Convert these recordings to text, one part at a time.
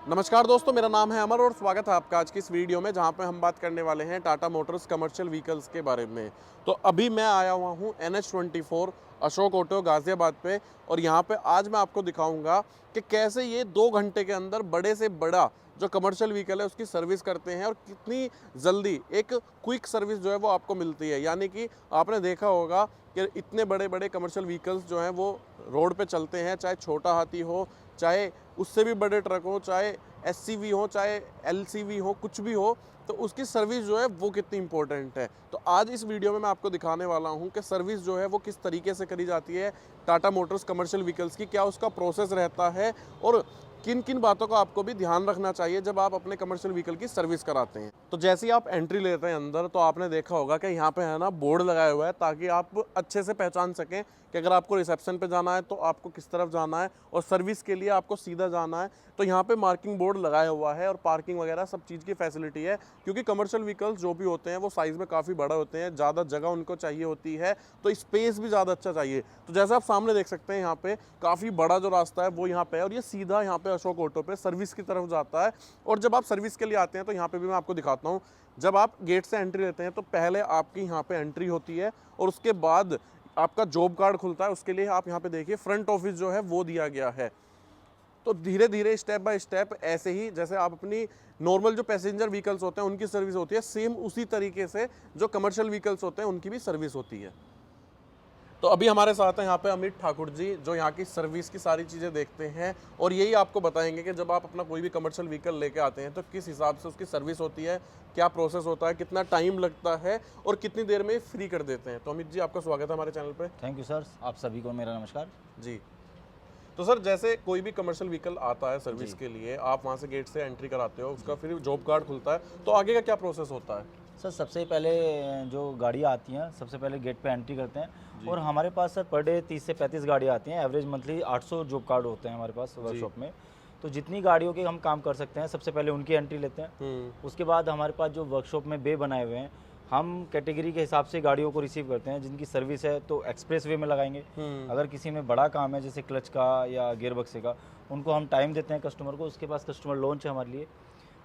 नमस्कार दोस्तों, मेरा नाम है अमर और स्वागत है आपका आज की इस वीडियो में, जहां पे हम बात करने वाले हैं टाटा मोटर्स कमर्शियल व्हीकल्स के बारे में। तो अभी मैं आया हुआ हूं NH24 अशोक ऑटो गाज़ियाबाद पे, और यहां पे आज मैं आपको दिखाऊंगा कि कैसे ये 2 घंटे के अंदर बड़े से बड़ा जो कमर्शियल व्हीकल है उसकी सर्विस करते हैं और कितनी जल्दी एक क्विक सर्विस जो है वो आपको मिलती है। यानी कि आपने देखा होगा कि इतने बड़े बड़े कमर्शियल व्हीकल्स जो हैं वो रोड पे चलते हैं, चाहे छोटा हाथी हो, चाहे उससे भी बड़े ट्रक हो, चाहे SCV हो, चाहे LCV हो, कुछ भी हो, तो उसकी सर्विस जो है वो कितनी इंपॉर्टेंट है। तो आज इस वीडियो में मैं आपको दिखाने वाला हूं कि सर्विस जो है वो किस तरीके से करी जाती है टाटा मोटर्स कमर्शियल व्हीकल्स की, क्या उसका प्रोसेस रहता है और किन किन बातों का आपको भी ध्यान रखना चाहिए जब आप अपने कमर्शियल व्हीकल की सर्विस कराते हैं। तो जैसे ही आप एंट्री लेते हैं अंदर, तो आपने देखा होगा कि यहाँ पे है ना बोर्ड लगाया हुआ है, ताकि आप अच्छे से पहचान सकें कि अगर आपको रिसेप्शन पे जाना है तो आपको किस तरफ जाना है और सर्विस के लिए आपको सीधा जाना है। तो यहाँ पे मार्किंग बोर्ड लगाया हुआ है और पार्किंग वगैरह सब चीज़ की फैसिलिटी है, क्योंकि कमर्शियल व्हीकल्स जो भी होते हैं वो साइज़ में काफ़ी बड़ा होते हैं, ज़्यादा जगह उनको चाहिए होती है, तो स्पेस भी ज़्यादा अच्छा चाहिए। तो जैसा आप सामने देख सकते हैं, यहाँ पे काफ़ी बड़ा जो रास्ता है वो यहाँ पे है और ये सीधा यहाँ पे अशोक ऑटो पे सर्विस की तरफ जाता है। और जब आप सर्विस के लिए आते हैं तो यहाँ पे भी मैं आपको दिखाता हूँ, जब आप गेट से एंट्री लेते हैं तो पहले आपकी यहाँ पे एंट्री होती है और उसके बाद आपका जॉब कार्ड खुलता है। उसके लिए आप यहाँ पे देखिए फ्रंट ऑफिस जो है वो दिया गया है। तो धीरे धीरे स्टेप बाय स्टेप ऐसे ही जैसे आप अपनी नॉर्मल जो पैसेंजर व्हीकल्स होते हैं उनकी सर्विस होती है, सेम उसी तरीके से जो कमर्शियल व्हीकल्स होते हैं उनकी भी सर्विस होती है। तो अभी हमारे साथ हैं यहाँ पे अमित ठाकुर जी, जो यहाँ की सर्विस की सारी चीज़ें देखते हैं और यही आपको बताएंगे कि जब आप अपना कोई भी कमर्शियल व्हीकल लेके आते हैं तो किस हिसाब से उसकी सर्विस होती है, क्या प्रोसेस होता है, कितना टाइम लगता है और कितनी देर में फ्री कर देते हैं। तो अमित जी, आपका स्वागत है हमारे चैनल पे। थैंक यू सर, आप सभी को मेरा नमस्कार जी। तो सर, जैसे कोई भी कमर्शियल व्हीकल आता है सर्विस के लिए, आप वहाँ से गेट से एंट्री कराते हो, उसका फिर जॉब कार्ड खुलता है, तो आगे का क्या प्रोसेस होता है? सर। सबसे पहले जो गाड़ियाँ आती हैं सबसे पहले गेट पे एंट्री करते हैं और हमारे पास सर पर डे 30 से 35 गाड़ियाँ आती हैं। एवरेज मंथली 800 जॉब कार्ड होते हैं हमारे पास वर्कशॉप में। तो जितनी गाड़ियों के हम काम कर सकते हैं सबसे पहले उनकी एंट्री लेते हैं। उसके बाद हमारे पास जो वर्कशॉप में बे बनाए हुए हैं, हम कैटेगरी के हिसाब से गाड़ियों को रिसीव करते हैं। जिनकी सर्विस है तो एक्सप्रेस वे में लगाएंगे। अगर किसी में बड़ा काम है जैसे क्लच का या गियर बक्से का, उनको हम टाइम देते हैं कस्टमर को। उसके पास कस्टमर लॉन्च है हमारे लिए,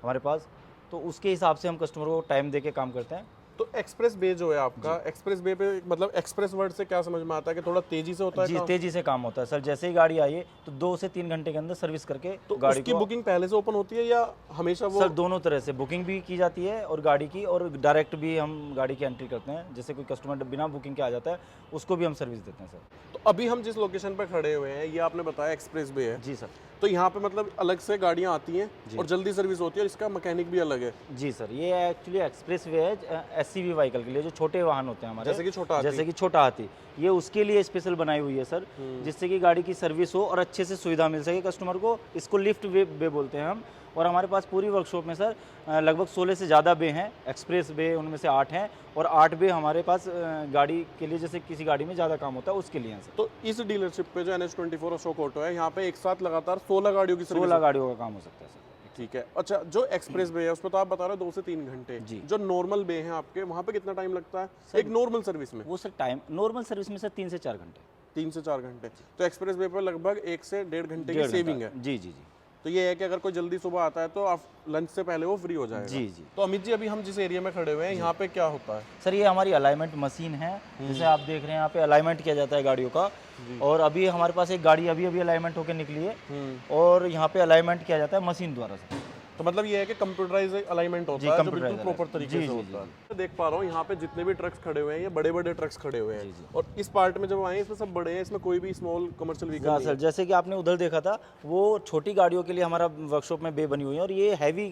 हमारे पास, तो उसके हिसाब से हम कस्टमर को टाइम दे के काम करते हैं। तो एक्सप्रेस बे जो है आपका, एक्सप्रेस बे पे मतलब एक्सप्रेस वर्ड से क्या समझ में आता है कि थोड़ा तेजी से होता है जी, काम? तेजी से काम होता है सर। जैसे ही गाड़ी आई है तो 2 से 3 घंटे के अंदर सर्विस करके तो गाड़ी उसकी को बुकिंग पहले से ओपन होती है या हमेशा वो? सर दोनों तरह से बुकिंग भी की जाती है और गाड़ी की, और डायरेक्ट भी हम गाड़ी की एंट्री करते हैं। जैसे कोई कस्टमर बिना बुकिंग के आ जाता है उसको भी हम सर्विस देते हैं सर। तो अभी हम जिस लोकेशन पे खड़े हुए हैं, ये आपने बताया एक्सप्रेस बे है, जी सर। तो यहाँ पे मतलब अलग से गाड़ियाँ आती हैं और जल्दी सर्विस होती है और इसका मैकेनिक भी अलग है? जी सर, ये एक्चुअली एक्सप्रेस वे है SCV व्हीकल के लिए, जो छोटे वाहन होते हैं हमारे, जैसे कि छोटा हाथी। जैसे कि छोटा हाथी, ये उसके लिए स्पेशल बनाई हुई है सर, जिससे कि गाड़ी की सर्विस हो और अच्छे से सुविधा मिल सके कस्टमर को। इसको लिफ्ट वे बोलते हैं हम। और हमारे पास पूरी वर्कशॉप में सर लगभग 16 से ज़्यादा बे हैं। एक्सप्रेस बे उनमें से 8 हैं और 8 बे हमारे पास गाड़ी के लिए, जैसे किसी गाड़ी में ज़्यादा काम होता है उसके लिए हैं सर। तो इस डीलरशिप पे जो NH24 अशोक ऑटो है, यहाँ पे एक साथ लगातार 16 गाड़ियों की सर्विस? 16 गाड़ियों का काम हो सकता है सर। ठीक है। अच्छा, जो एक्सप्रेस बे है उसमें तो आप बता रहे हो 2 से 3 घंटे, जी। जो नॉर्मल बे हैं आपके, वहाँ पे कितना टाइम लगता है एक नॉर्मल सर्विस में? वो सर टाइम नॉर्मल सर्विस में सर 3 से 4 घंटे। 3 से 4 घंटे। तो एक्सप्रेस वे पर लगभग 1 से 1.5 घंटे की 1.5 सेविंग घंटा। है। जी जी जी तो ये है कि अगर कोई जल्दी सुबह आता है तो आप लंच से पहले वो फ्री हो जाएगा। जी जी। तो अमित जी, अभी हम जिस एरिया में खड़े हुए हैं यहाँ पे क्या होता है? सर ये हमारी अलाइनमेंट मशीन है। जैसे आप देख रहे हैं यहाँ पे अलाइनमेंट किया जाता है गाड़ियों का। और अभी हमारे पास एक गाड़ी अभी अलाइनमेंट होकर निकली है और यहाँ पे अलाइनमेंट किया जाता है मशीन द्वारा सर। तो मतलब ये है कि कंप्यूटराइज अलाइनमेंट होता है, जो बिल्कुल प्रॉपर तरीके से होता है। मैं देख पा रहा हूँ यहाँ पे जितने भी ट्रक्स खड़े हुए हैं, ये बड़े बड़े ट्रक्स खड़े हुए हैं। और इस पार्ट में जब आए इसमें सब बड़े हैं, इसमें कोई भी स्मॉल कमर्शियल व्हीकल नहीं है। सर, जैसे कि आपने उधर देखा था, वो छोटी गाड़ियों के लिए हमारा वर्कशॉप में बे बनी हुई है और ये हैवी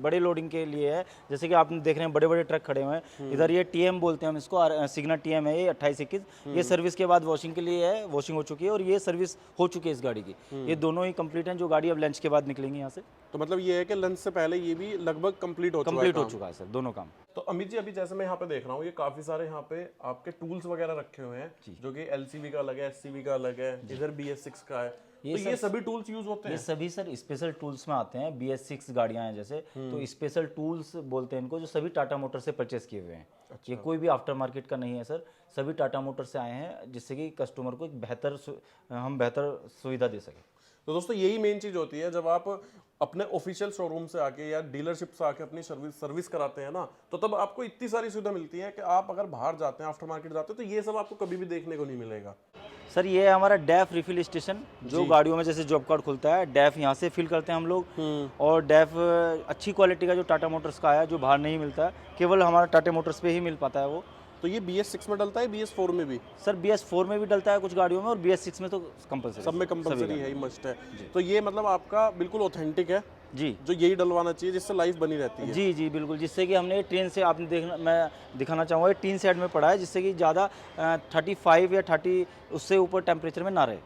बड़े लोडिंग के लिए है। जैसे कि आप देख रहे हैं बड़े बड़े ट्रक खड़े हुए हैं। इधर ये TM बोलते हैं हम इसको, सिग्नल TM है ये 2821। ये सर्विस के बाद वॉशिंग के लिए है, वॉशिंग हो चुकी है और ये सर्विस हो चुकी है इस गाड़ी की। ये दोनों ही कंप्लीट हैं, जो गाड़ी अब लंच के बाद निकलेंगी यहाँ से। तो मतलब ये है कि लंच से पहले ये भी लगभग कंप्लीट हो चुका है सर, दोनों काम। तो अमित जी, अभी जैसे मैं यहाँ पे देख रहा हूँ, ये काफी सारे यहाँ पे आपके टूल्स वगैरह रखे हुए हैं, जो कि LCV का अलग है, SCV का अलग है, इधर BS6 का है। तो ये सभी टूल्स यूज होते हैं? ये सभी सर स्पेशल टूल्स में आते हैं। BS6 गाड़ियां हैं जैसे, तो स्पेशल टूल्स बोलते हैं इनको, जो सभी टाटा मोटर से परचेस किए हुए हैं। ये कोई भी आफ्टर मार्केट का नहीं है सर, सभी टाटा मोटर से आए हैं, जिससे कि कस्टमर को एक बेहतर सुविधा दे सकें। तो दोस्तों, यही मेन चीज़ होती है जब आप अपने ऑफिशियल शोरूम से आके या डीलरशिप से आके अपनी सर्विस कराते हैं ना, तो तब आपको इतनी सारी सुविधा मिलती है कि आप अगर बाहर जाते हैं, आफ्टर मार्केट जाते हैं, तो ये सब आपको कभी भी देखने को नहीं मिलेगा। सर ये है हमारा डैफ रिफिल स्टेशन, जो गाड़ियों में जैसे जॉब कार्ड खुलता है, डैफ यहाँ से फिल करते हैं हम लोग। और डैफ अच्छी क्वालिटी का जो टाटा मोटर्स का है, जो बाहर नहीं मिलता है, केवल हमारा टाटा मोटर्स पे ही मिल पाता है वो। तो ये BS6 में डलता है, BS4 में भी? सर BS4 में भी डलता है कुछ गाड़ियों में, और BS6 में तो कंपलसरी, सब में कंपलसरी है, ही मस्ट है। तो ये मतलब आपका बिल्कुल ऑथेंटिक है जी, जो यही डलवाना चाहिए जिससे लाइफ बनी रहती है। जी जी बिल्कुल, जिससे कि हमने ट्रेन से, आपने देखना, मैं दिखाना चाहूँगा, ये टीन शेड में पड़ा है, जिससे कि ज़्यादा 35 या 30 उससे ऊपर टेम्परेचर में ना रहे।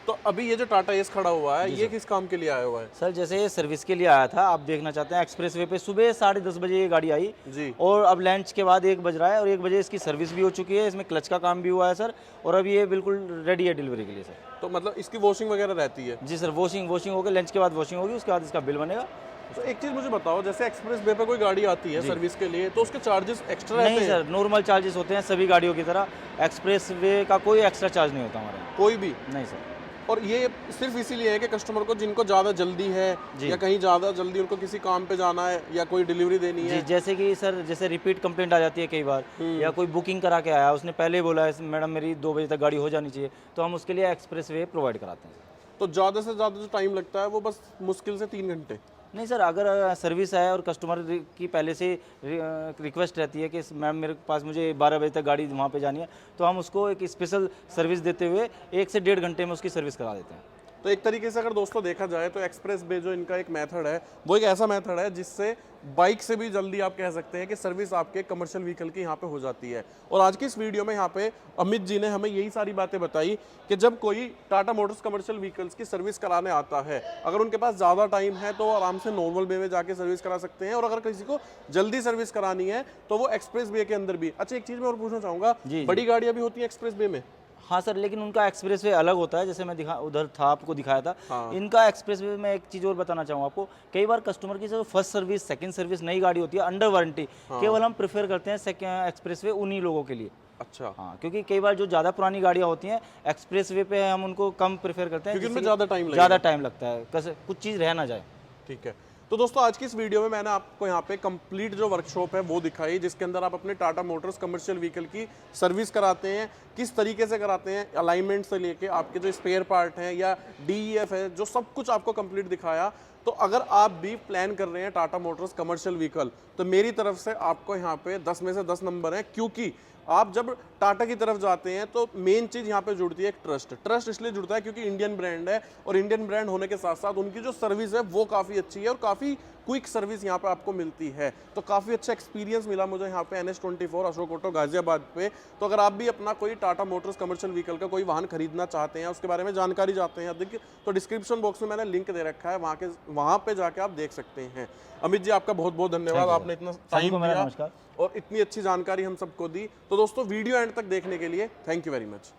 तो अभी ये जो टाटा एस खड़ा हुआ है, ये किस काम के लिए आया हुआ है? सर जैसे ये सर्विस के लिए आया था, आप देखना चाहते हैं, एक्सप्रेस वे पे सुबह 10:30 बजे ये गाड़ी आई जी। और अब लंच के बाद 1 बज रहा है और 1 बजे इसकी सर्विस भी हो चुकी है, इसमें क्लच का काम भी हुआ है सर, और अब ये बिल्कुल रेडी है डिलीवरी के लिए सर। तो मतलब इसकी वॉशिंग वगैरह रहती है? जी सर, वॉशिंग होगी, लंच के बाद वॉशिंग होगी, उसके बाद इसका बिल बनेगा। तो एक चीज़ मुझे बताओ, जैसे एक्सप्रेस वे पे कोई गाड़ी आती है सर्विस के लिए, तो उसके चार्जेस एक्स्ट्रा रहते नहीं हैं? सर, नॉर्मल चार्जेस होते हैं सभी गाड़ियों की तरह, एक्सप्रेस वे का कोई एक्स्ट्रा चार्ज नहीं होता हमारे यहाँ। कोई भी? नहीं सर। और ये सिर्फ इसीलिए है कि कस्टमर को जिनको ज़्यादा जल्दी है या कहीं ज़्यादा जल्दी उनको किसी काम पे जाना है या कोई डिलीवरी देनी जी, है। जैसे कि सर, जैसे रिपीट कंप्लेंट आ जाती है कई बार, या कोई बुकिंग करा के आया, उसने पहले ही बोला है मैडम मेरी 2 बजे तक गाड़ी हो जानी चाहिए, तो हम उसके लिए एक्सप्रेस वे प्रोवाइड कराते हैं। तो ज़्यादा से ज़्यादा जो टाइम लगता है वो बस मुश्किल से 3 घंटे? नहीं सर, अगर सर्विस है और कस्टमर की पहले से रिक्वेस्ट रहती है कि मैम मेरे पास मुझे 12 बजे तक गाड़ी वहाँ पे जानी है, तो हम उसको एक स्पेशल सर्विस देते हुए 1 से 1.5 घंटे में उसकी सर्विस करा देते हैं। तो एक तरीके से अगर दोस्तों देखा जाए तो एक्सप्रेस वे जो इनका एक मेथड है, वो एक ऐसा मेथड है जिससे बाइक से भी जल्दी आप कह सकते हैं कि सर्विस आपके कमर्शियल व्हीकल की यहाँ पे हो जाती है। और आज की इस वीडियो में यहाँ पे अमित जी ने हमें यही सारी बातें बताई कि जब कोई टाटा मोटर्स कमर्शियल व्हीकल्स की सर्विस कराने आता है, अगर उनके पास ज़्यादा टाइम है तो आराम से नॉर्मल वे में जाके सर्विस करा सकते हैं, और अगर किसी को जल्दी सर्विस करानी है तो वो एक्सप्रेस वे के अंदर भी। अच्छा, एक चीज़ मैं और पूछना चाहूँगा, बड़ी गाड़ियाँ भी होती हैं एक्सप्रेस वे में? हाँ सर, लेकिन उनका एक्सप्रेस वे अलग होता है, जैसे मैं उधर था आपको दिखाया था। इनका एक्सप्रेस वे में एक चीज़ और बताना चाहूँगा आपको, कई बार कस्टमर की जो फर्स्ट सर्विस, सेकंड सर्विस नई गाड़ी होती है अंडर वारंटी, केवल हम प्रेफर करते हैं एक्सप्रेस वे उन्हीं लोगों के लिए। अच्छा। हाँ, क्योंकि कई बार जो ज़्यादा पुरानी गाड़ियाँ होती हैं एक्सप्रेस वे पे हम उनको कम प्रेफर करते हैं, क्योंकि उनमें ज़्यादा टाइम लगता है, कुछ चीज़ रह ना जाए। ठीक है। तो दोस्तों आज की इस वीडियो में मैंने आपको यहाँ पे कंप्लीट जो वर्कशॉप है वो दिखाई, जिसके अंदर आप अपने टाटा मोटर्स कमर्शियल व्हीकल की सर्विस कराते हैं, किस तरीके से कराते हैं, अलाइनमेंट से लेके आपके जो स्पेयर पार्ट हैं या DEF है, जो सब कुछ आपको कंप्लीट दिखाया। तो अगर आप भी प्लान कर रहे हैं टाटा मोटर्स कमर्शियल व्हीकल, तो मेरी तरफ से आपको यहाँ पे 10 में से 10 नंबर हैं, क्योंकि आप जब टाटा की तरफ जाते हैं तो मेन चीज़ यहाँ पे जुड़ती है एक ट्रस्ट इसलिए जुड़ता है क्योंकि इंडियन ब्रांड है, और इंडियन ब्रांड होने के साथ साथ उनकी जो सर्विस है वो काफ़ी अच्छी है और काफ़ी क्विक सर्विस यहाँ पे आपको मिलती है। तो काफ़ी अच्छा एक्सपीरियंस मिला मुझे यहाँ पे NH24 अशोक ऑटो गाजियाबाद पे। तो अगर आप भी अपना कोई टाटा मोटर्स कमर्शियल व्हीकल का कोई वाहन खरीदना चाहते हैं, उसके बारे में जानकारी चाहते हैं अधिक, तो डिस्क्रिप्शन बॉक्स में मैंने लिंक दे रखा है, वहाँ पे जाके आप देख सकते हैं। अमित जी आपका बहुत बहुत धन्यवाद, आपने इतना टाइम दिया और इतनी अच्छी जानकारी हम सबको दी। तो दोस्तों वीडियो एंड तक देखने के लिए थैंक यू वेरी मच।